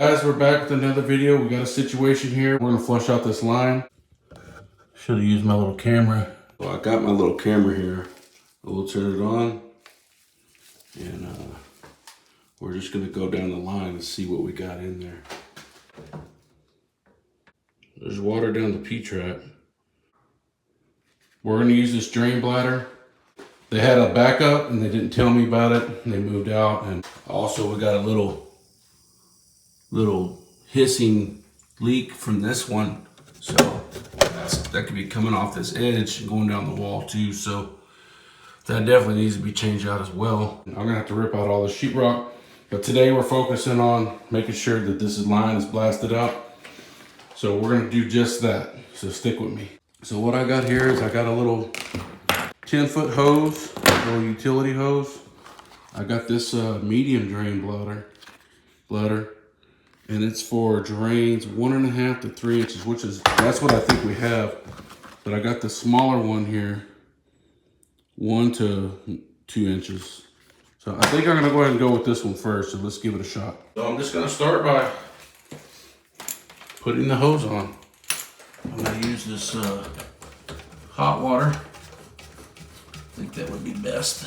Guys, we're back with another video. We got a situation here. We're gonna flush out this line. Should have used my little camera. Well, I got my little camera here. We'll turn it on. And we're just gonna go down the line and see what we got in there. There's water down the P-trap. We're gonna use this drain bladder. They had a backup and they didn't tell me about it. And they moved out. And also we got a little hissing leak from this one. So that could be coming off this edge and going down the wall too. So that definitely needs to be changed out as well. I'm gonna have to rip out all the sheetrock. But today we're focusing on making sure that this line is blasted out. So we're gonna do just that. So stick with me. So what I got here is I got a little 10-foot hose, a little utility hose. I got this medium drain bladder. And it's for drains 1.5 to 3 inches, that's what I think we have. But I got the smaller one here, 1 to 2 inches. So I think I'm gonna go ahead and go with this one first, so let's give it a shot. So I'm just gonna start by putting the hose on. I'm gonna use this hot water. I think that would be best.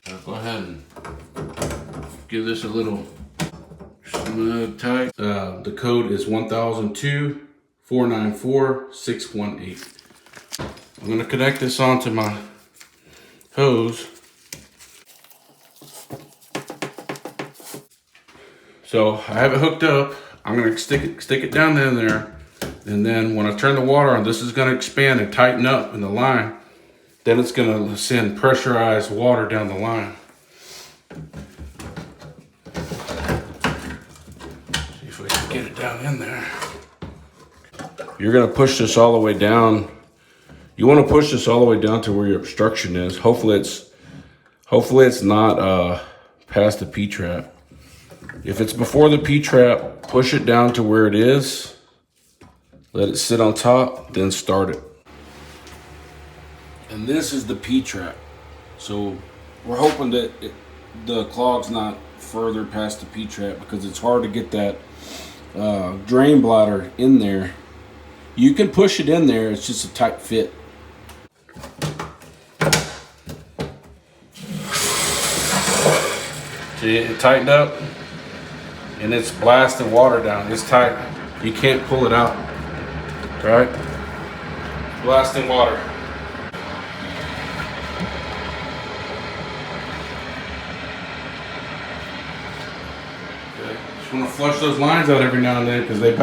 I'll go ahead and give this a little snug tight. The code is 1002-494-618. I'm gonna connect this onto my hose. So I have it hooked up. I'm gonna stick it down in there. And then when I turn the water on, this is gonna expand and tighten up in the line. Then it's gonna send pressurized water down the line. See if we can get it down in there. You're gonna push this all the way down. You wanna push this all the way down to where your obstruction is. Hopefully it's not past the P-trap. If it's before the P-trap, push it down to where it is. Let it sit on top, then start it. And this is the P-trap. So we're hoping that the clog's not further past the P-trap because it's hard to get that drain bladder in there. You can push it in there, it's just a tight fit. See, it tightened up and it's blasting water down. It's tight. You can't pull it out. Right? Blasting water. Okay. Just want to flush those lines out every now and then because they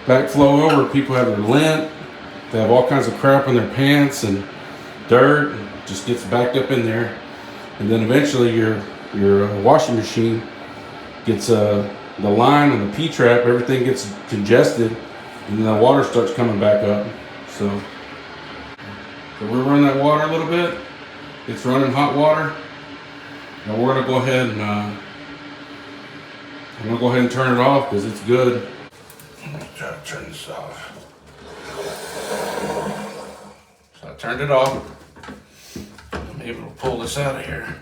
backflow over. People have their lint. They have all kinds of crap in their pants and dirt. And just gets backed up in there. And then eventually your washing machine gets the line and the P-trap, everything gets congested. And then the water starts coming back up. So we're running that water a little bit. It's running hot water. Now we're gonna go ahead and I'm gonna go ahead and turn it off because it's good. Let me try to turn this off. So I turned it off. I'm able to pull this out of here.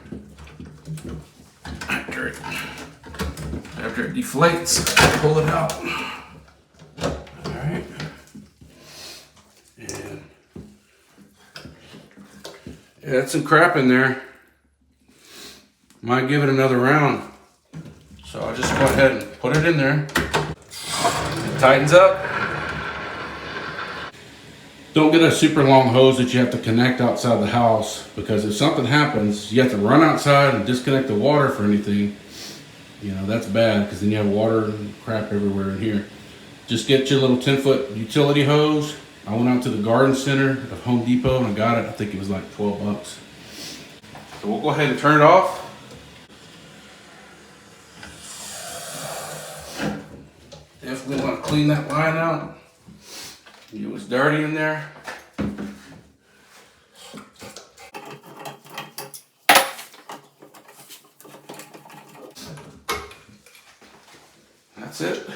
After it deflates, pull it out. Alright. And it had some crap in there. Might give it another round. So I'll just go ahead and put it in there. It tightens up. Don't get a super long hose that you have to connect outside the house because if something happens, you have to run outside and disconnect the water for anything. You know, that's bad because then you have water and crap everywhere in here. Just get your little 10-foot utility hose. I went out to the garden center of Home Depot and I got it. I think it was like 12 bucks. So we'll go ahead and turn it off. Definitely want to clean that line out. It was dirty in there. That's it.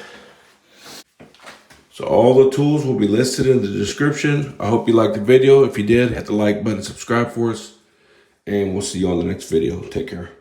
So all the tools will be listed in the description. I hope you liked the video. If you did, hit the like button, subscribe for us, and we'll see you on the next video. Take care.